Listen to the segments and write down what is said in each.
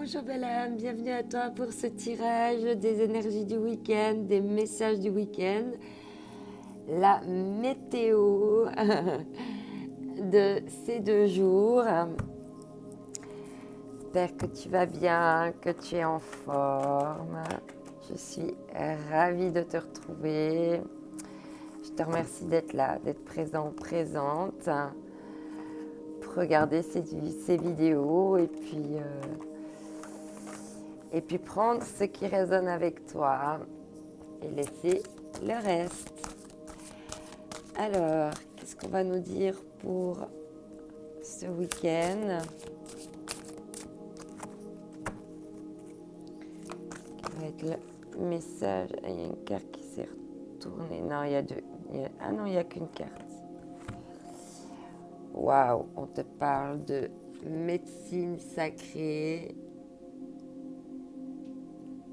Bonjour belle âme, bienvenue à toi pour ce tirage des énergies du week-end, des messages du week-end, la météo de ces 2 jours. J'espère que tu vas bien, que tu es en forme. Je suis ravie de te retrouver. Je te remercie d'être là, d'être présent, présente, pour regarder ces vidéos et puis prendre ce qui résonne avec toi et laisser le reste. Alors, qu'est-ce qu'on va nous dire pour ce week-end? Quel va être le message? Il y a une carte qui s'est retournée. Non, il y a deux. Ah non, il n'y a qu'une carte. Waouh, on te parle de médecine sacrée.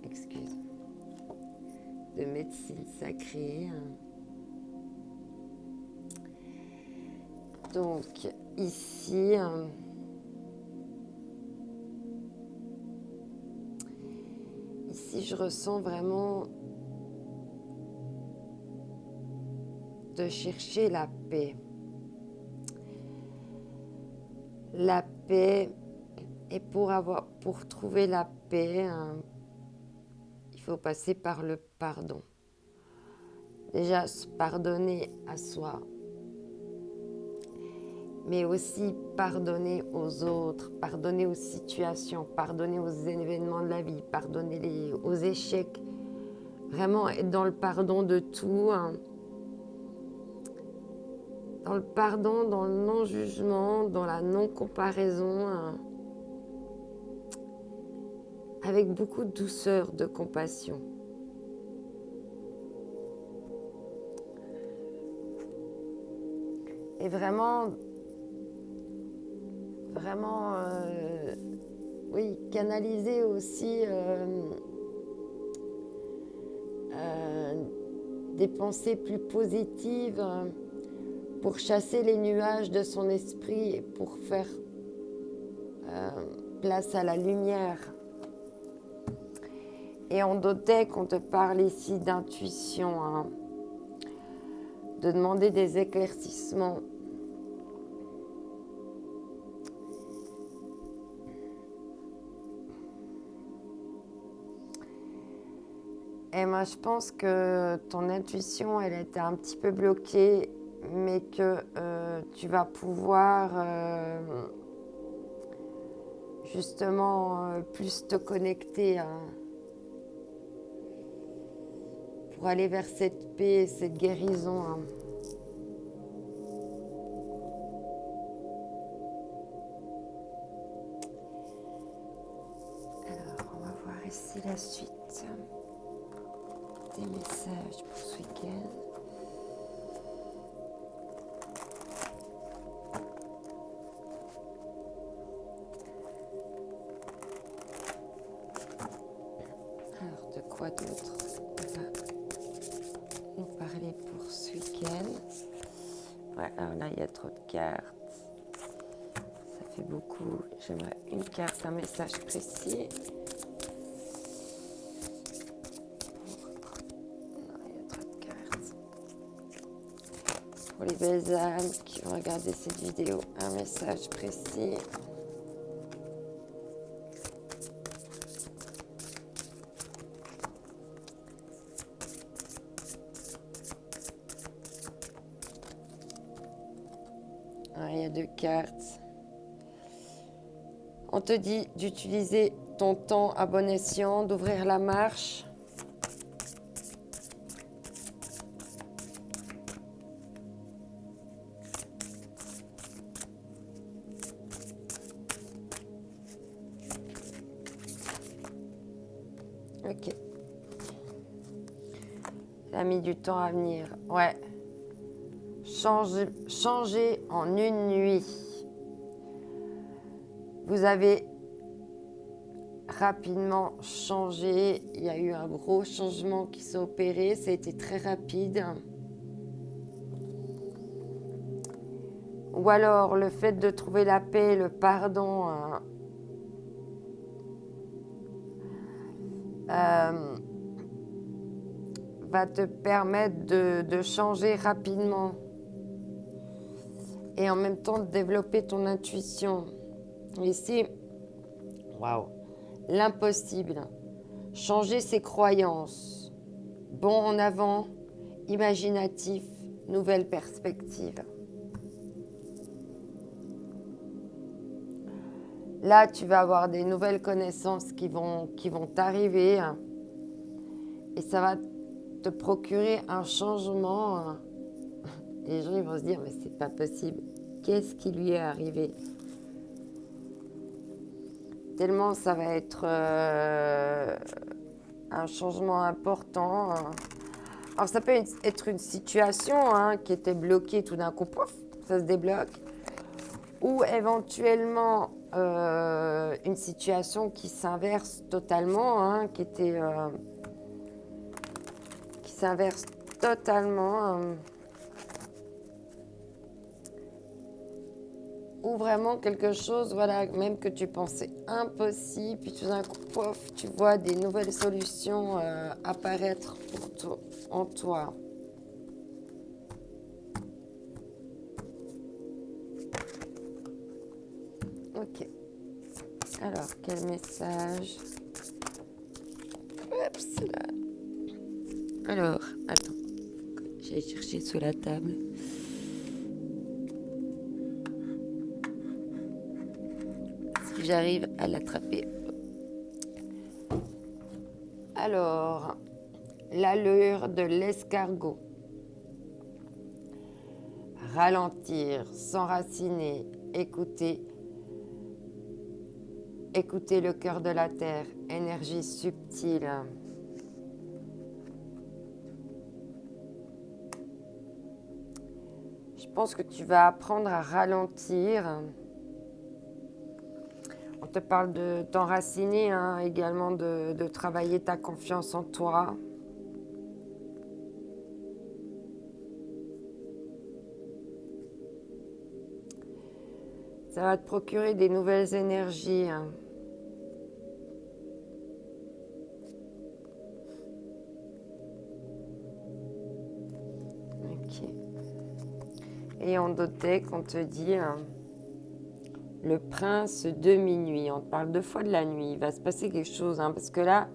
Excuse. De médecine sacrée. Donc, ici, je ressens vraiment de chercher la paix. La paix, et pour trouver la paix, il faut passer par le pardon. Déjà, se pardonner à soi, mais aussi pardonner aux autres, pardonner aux situations, pardonner aux événements de la vie, pardonner aux échecs. Vraiment être dans le pardon de tout, dans le pardon, dans le non-jugement, dans la non-comparaison, avec beaucoup de douceur, de compassion. Et vraiment, oui, canaliser aussi des pensées plus positives pour chasser les nuages de son esprit et pour faire place à la lumière. Et en dodeck, on te parle ici d'intuition, de demander des éclaircissements. Et moi, je pense que ton intuition, elle était un petit peu bloquée, mais que tu vas pouvoir justement plus te connecter pour aller vers cette paix, cette guérison. Alors, on va voir ici la suite des messages pour ce week-end. Alors, de quoi d'autre on va nous parler pour ce week-end? Ouais, alors là, il y a trop de cartes. Ça fait beaucoup. J'aimerais une carte, un message précis. Non, il y a trop de cartes. Pour les belles âmes qui vont regarder cette vidéo, un message précis. Il y a 2 cartes. On te dit d'utiliser ton temps à bon escient, d'ouvrir la marche. Ok. Elle a mis du temps à venir. Ouais. Changer en une nuit. Vous avez rapidement changé. Il y a eu un gros changement qui s'est opéré. Ça a été très rapide. Ou alors le fait de trouver la paix, le pardon, va te permettre de changer rapidement et en même temps de développer ton intuition. Ici, waouh, l'impossible, changer ses croyances, bon en avant, imaginatif, nouvelle perspective. Là, tu vas avoir des nouvelles connaissances qui vont t'arriver et ça va te procurer un changement. Les gens ils vont se dire, mais c'est pas possible. Qu'est-ce qui lui est arrivé? Tellement ça va être un changement important. Alors ça peut être une situation qui était bloquée tout d'un coup, pouf, ça se débloque. Ou éventuellement une situation qui s'inverse totalement, qui s'inverse totalement. Ou vraiment quelque chose, voilà, même que tu pensais impossible, puis tout d'un coup, pof, tu vois des nouvelles solutions apparaître en toi. Ok. Alors, quel message? Oups, là. Alors, attends. J'ai cherché sous la table. Si j'arrive à l'attraper. Alors, l'allure de l'escargot. Ralentir, s'enraciner, écouter. Écouter le cœur de la terre, énergie subtile. Je pense que tu vas apprendre à ralentir. On te parle de t'enraciner, également de travailler ta confiance en toi. Ça va te procurer des nouvelles énergies. Ok. Et en doté, on te dit le prince de minuit. On te parle deux fois de la nuit. Il va se passer quelque chose, parce que là,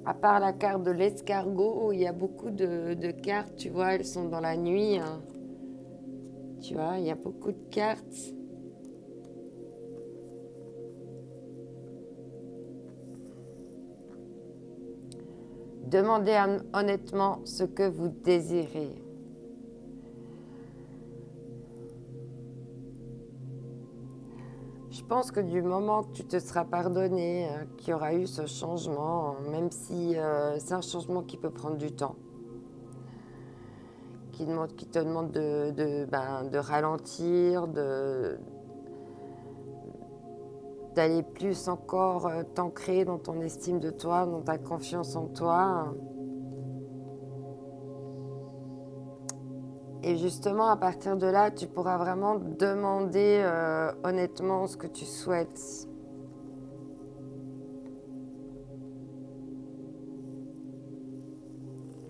à part la carte de l'escargot, il y a beaucoup de cartes, tu vois, elles sont dans la nuit. Tu vois, il y a beaucoup de cartes. Demandez honnêtement ce que vous désirez. Je pense que du moment que tu te seras pardonné, qu'il y aura eu ce changement, même si c'est un changement qui peut prendre du temps, qui te demande de ralentir, d'aller plus encore t'ancrer dans ton estime de toi, dans ta confiance en toi. Et justement, à partir de là, tu pourras vraiment demander honnêtement ce que tu souhaites.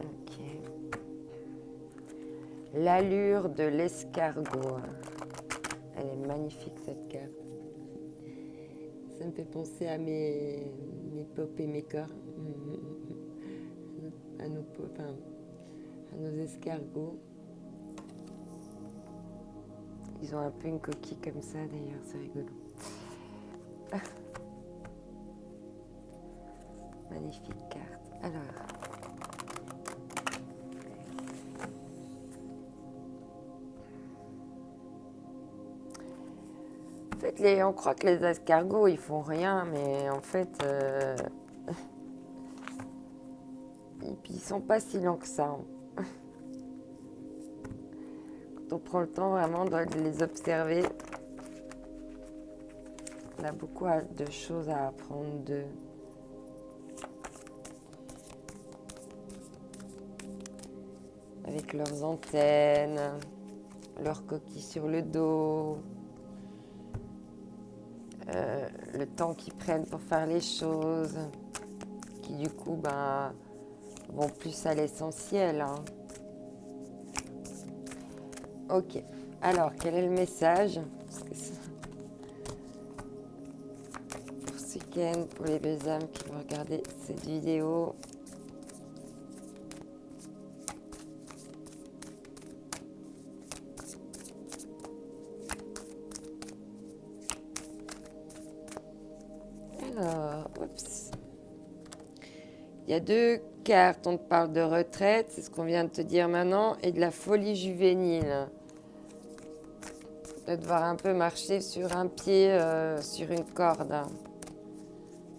Ok. L'allure de l'escargot. Elle est magnifique, cette carte. Ça me fait penser à mes pop et mes corps. À nos escargots. Ils ont un peu une coquille comme ça d'ailleurs, c'est rigolo. Magnifique carte. Alors. En fait, on croit que les escargots, ils font rien, mais en fait, et puis ils sont pas si lents que ça. Quand on prend le temps vraiment de les observer, on a beaucoup de choses à apprendre d'eux. Avec leurs antennes, leurs coquilles sur le dos, le temps qu'ils prennent pour faire les choses, qui du coup vont plus à l'essentiel. Hein. Ok, alors quel est le message pour ce week-end, pour les belles âmes qui vont regarder cette vidéo? Alors, oups. Il y a deux cartes, on te parle de retraite, c'est ce qu'on vient de te dire maintenant, et de la folie juvénile. De devoir un peu marcher sur un pied, sur une corde.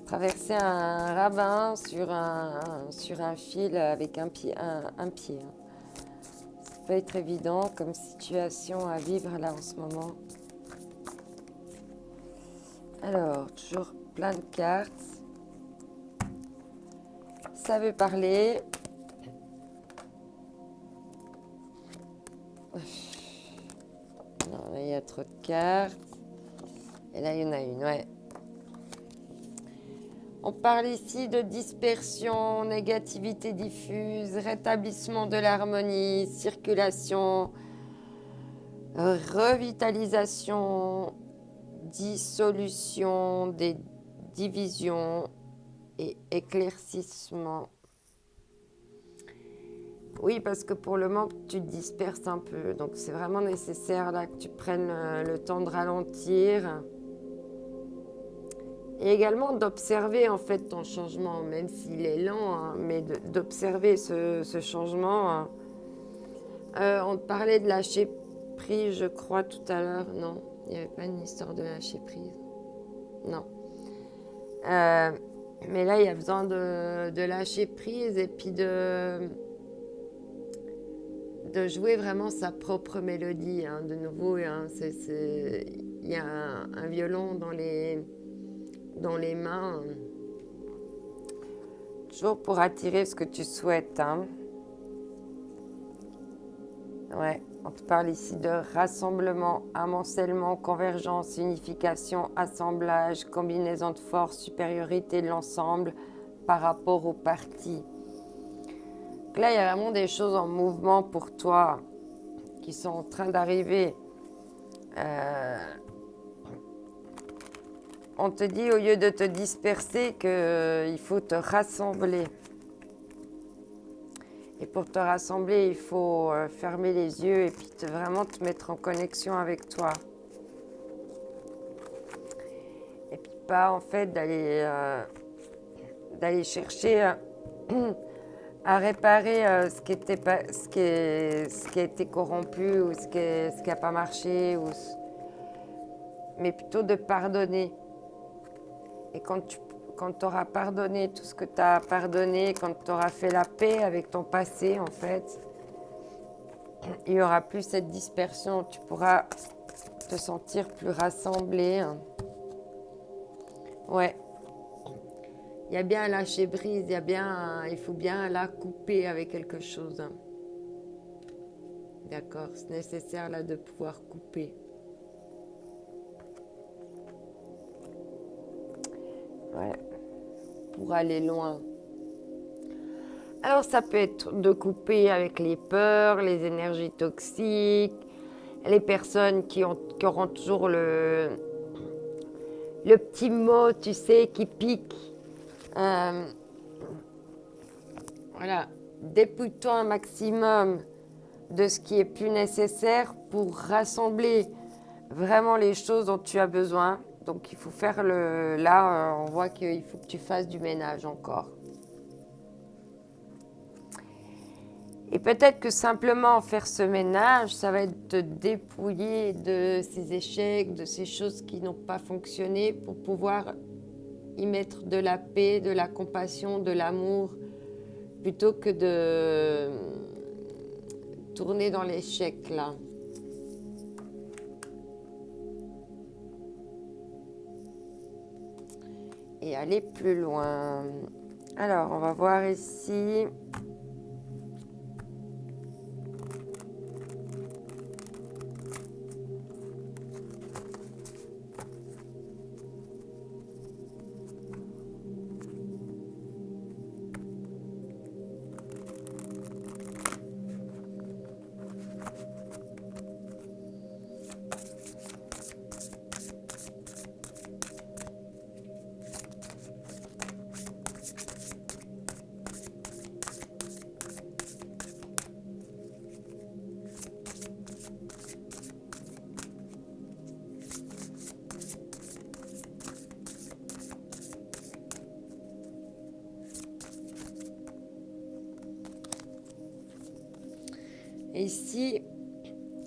Traverser un ravin sur un fil avec un pied. Ça peut être évident comme situation à vivre là en ce moment. Alors, toujours plein de cartes. Ça veut parler. Non, là, il y a trop de cartes. Et là, il y en a une, ouais. On parle ici de dispersion, négativité diffuse, rétablissement de l'harmonie, circulation, revitalisation, dissolution des divisions et éclaircissement. Oui, parce que pour le moment, tu te disperses un peu. Donc, c'est vraiment nécessaire là que tu prennes le temps de ralentir. Et également d'observer en fait ton changement, même s'il est lent, hein, mais d'observer ce changement. Hein. On te parlait de lâcher prise, je crois, tout à l'heure. Non, il n'y avait pas une histoire de lâcher prise. Non. Mais là, il y a besoin de lâcher prise et puis de jouer vraiment sa propre mélodie. Hein. De nouveau, hein, il y a un violon dans les mains. Toujours pour attirer ce que tu souhaites. Hein. Ouais, on te parle ici de rassemblement, amoncellement, convergence, unification, assemblage, combinaison de force, supériorité de l'ensemble par rapport aux parties. Donc là, il y a vraiment des choses en mouvement pour toi qui sont en train d'arriver. On te dit, au lieu de te disperser, qu'il faut te rassembler. Et pour te rassembler, il faut fermer les yeux et puis vraiment te mettre en connexion avec toi. Et puis pas en fait d'aller chercher à réparer ce qui a été corrompu ou ce qui n'a pas marché, mais plutôt de pardonner. Et quand tu auras pardonné tout ce que tu as pardonné, quand tu auras fait la paix avec ton passé, en fait, il n'y aura plus cette dispersion. Tu pourras te sentir plus rassemblé. Ouais. Il y a bien à lâcher prise, il faut bien la couper avec quelque chose. D'accord, c'est nécessaire là de pouvoir couper. Ouais. Pour aller loin. Alors ça peut être de couper avec les peurs, les énergies toxiques, les personnes qui auront toujours le petit mot, tu sais, qui pique. Voilà, dépouille-toi un maximum de ce qui est plus nécessaire pour rassembler vraiment les choses dont tu as besoin. Donc il faut faire là, on voit qu'il faut que tu fasses du ménage encore. Et peut-être que simplement faire ce ménage, ça va être te dépouiller de ces échecs, de ces choses qui n'ont pas fonctionné pour pouvoir y mettre de la paix, de la compassion, de l'amour, plutôt que de tourner dans l'échec là. Et aller plus loin. Alors, on va voir ici. Et ici,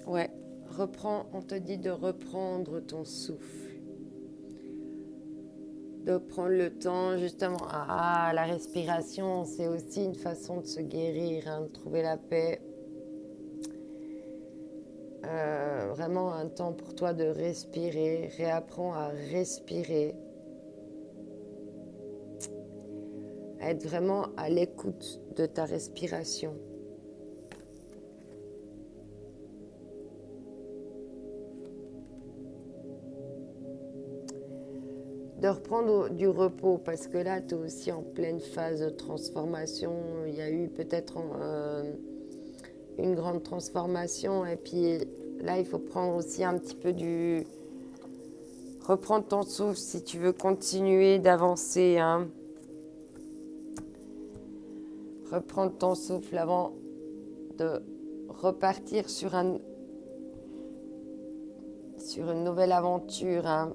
ouais, on te dit de reprendre ton souffle. De prendre le temps, justement. La respiration, c'est aussi une façon de se guérir, hein, de trouver la paix. Vraiment un temps pour toi de respirer. Réapprends à respirer. À être vraiment à l'écoute de ta respiration. De reprendre du repos, parce que là, tu es aussi en pleine phase de transformation. Il y a eu peut-être une grande transformation, et puis là, il faut prendre aussi un petit peu reprendre ton souffle si tu veux continuer d'avancer, hein. Reprendre ton souffle avant de repartir sur une nouvelle aventure, hein.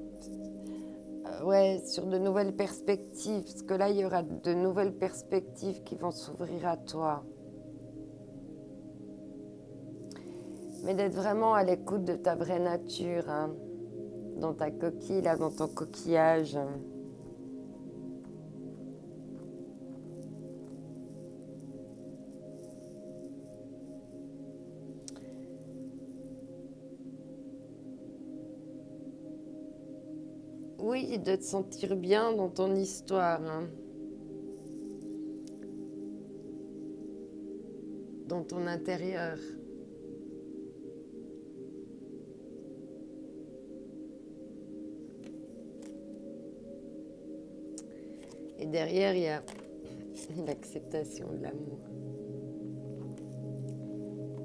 Ouais, sur de nouvelles perspectives, parce que là, il y aura de nouvelles perspectives qui vont s'ouvrir à toi. Mais d'être vraiment à l'écoute de ta vraie nature, hein, dans ta coquille, là, dans ton coquillage. Oui, de te sentir bien dans ton histoire, hein. Dans ton intérieur. Et derrière, il y a l'acceptation de l'amour.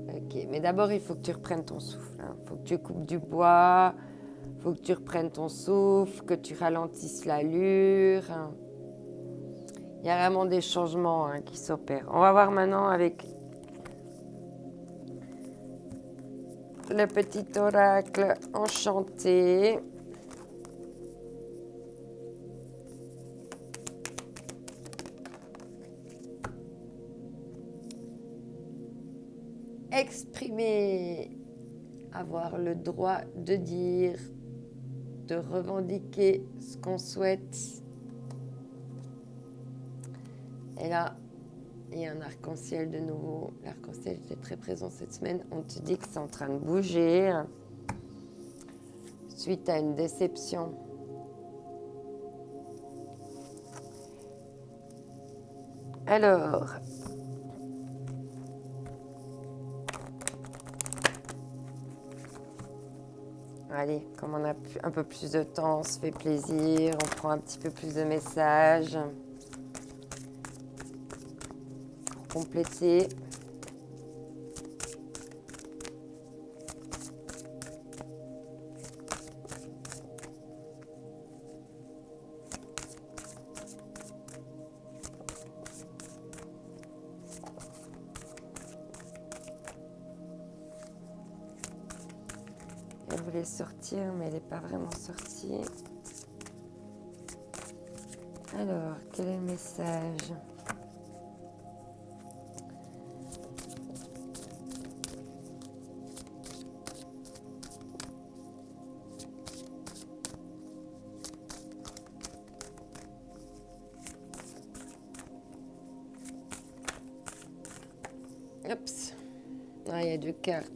Ok, mais d'abord, il faut que tu reprennes ton souffle, hein. Il faut que tu coupes du bois, il faut que tu reprennes ton souffle, que tu ralentisses l'allure. Il y a vraiment des changements, hein, qui s'opèrent. On va voir maintenant avec le petit oracle enchanté. Exprimer, avoir le droit de dire, de revendiquer ce qu'on souhaite. Et là, il y a un arc-en-ciel de nouveau. L'arc-en-ciel était très présent cette semaine. On te dit que c'est en train de bouger suite à une déception. Alors, allez, comme on a un peu plus de temps, on se fait plaisir, on prend un petit peu plus de messages pour compléter. Elle voulait sortir, mais elle n'est pas vraiment sortie. Alors, quel est le message ? Oups. Ah, il y a 2 cartes.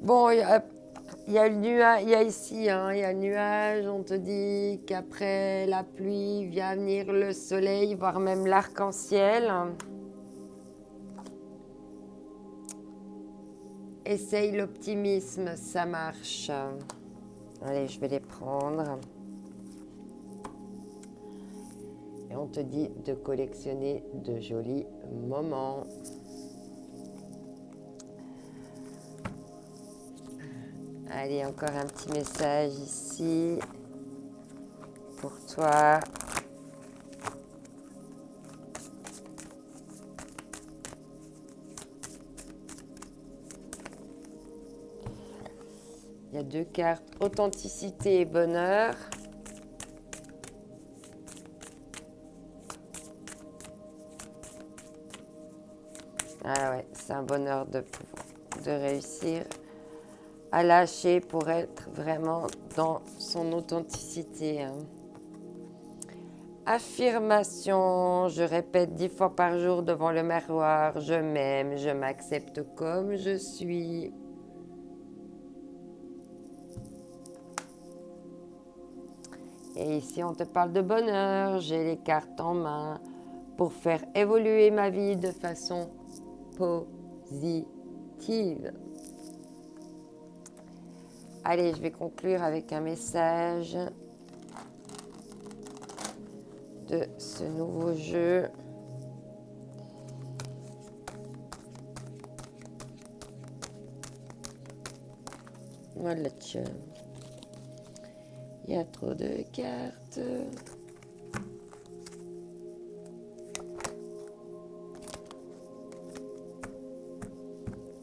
Bon, il y a le nuage, il y a ici, hein, il y a le nuage, on te dit qu'après la pluie vient venir le soleil, voire même l'arc-en-ciel. Essaye l'optimisme, ça marche. Allez, je vais les prendre. Et on te dit de collectionner de jolis moments. Allez, encore un petit message ici pour toi. Il y a 2 cartes, authenticité et bonheur. Ah ouais, c'est un bonheur de réussir à lâcher pour être vraiment dans son authenticité. Affirmation, je répète 10 fois par jour devant le miroir, je m'aime, je m'accepte comme je suis. Et ici, on te parle de bonheur, j'ai les cartes en main pour faire évoluer ma vie de façon positive. Allez, je vais conclure avec un message de ce nouveau jeu. Voilà, il y a trop de cartes.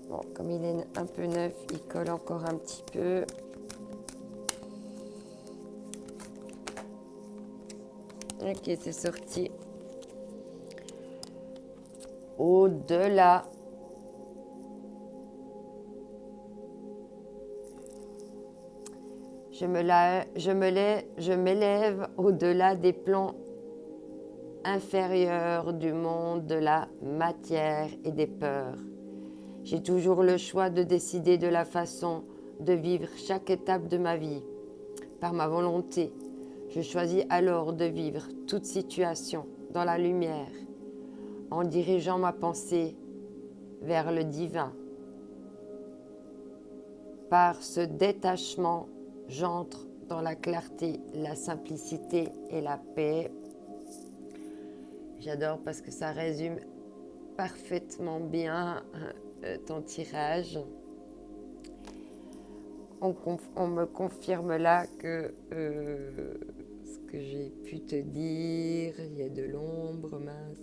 Bon, comme il est un peu neuf, il colle encore un petit peu. Ok, c'est sorti. Au-delà. Je m'élève au-delà des plans inférieurs du monde de la matière et des peurs. J'ai toujours le choix de décider de la façon de vivre chaque étape de ma vie. Par ma volonté, je choisis alors de vivre toute situation dans la lumière, en dirigeant ma pensée vers le divin. Par ce détachement, j'entre dans la clarté, la simplicité et la paix. J'adore parce que ça résume parfaitement bien ton tirage. On me confirme là que ce que j'ai pu te dire, il y a de l'ombre, mince.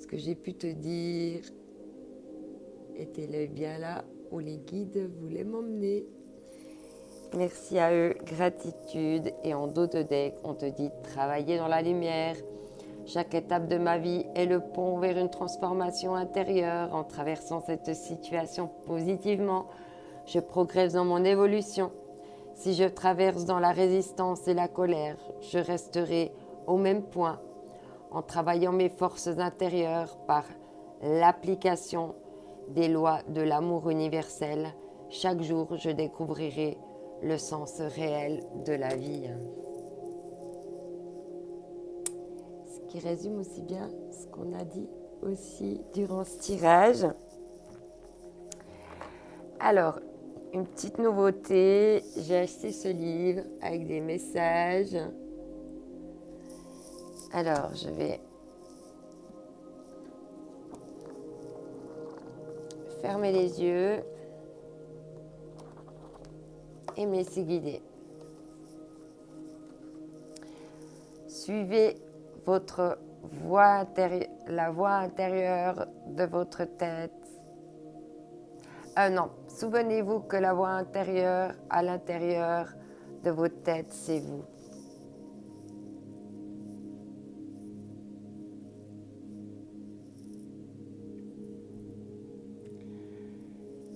Ce que j'ai pu te dire était bien là où les guides voulaient m'emmener. Merci à eux, gratitude. Et en dos de deck, on te dit de travailler dans la lumière. Chaque étape de ma vie est le pont vers une transformation intérieure. En traversant cette situation positivement, je progresse dans mon évolution. Si je traverse dans la résistance et la colère, je resterai au même point. En travaillant mes forces intérieures par l'application des lois de l'amour universel, chaque jour je découvrirai le sens réel de la vie. Ce qui résume aussi bien ce qu'on a dit aussi durant ce tirage. Alors, une petite nouveauté, j'ai acheté ce livre avec des messages. Alors, je vais fermer les yeux et me laisser guider. Suivez votre la voix intérieure de votre tête. Non, souvenez-vous que la voix intérieure à l'intérieur de votre tête, c'est vous.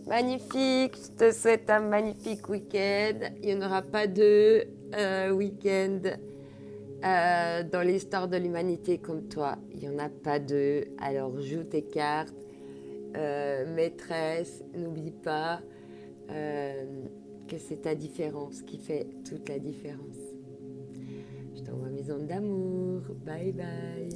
Magnifique, je te souhaite un magnifique week-end. Il n'y en aura pas deux week-ends dans l'histoire de l'humanité comme toi. Il n'y en a pas deux. Alors joue tes cartes. Maîtresse, n'oublie pas que c'est ta différence qui fait toute la différence. Je t'envoie mes ondes d'amour. Bye bye.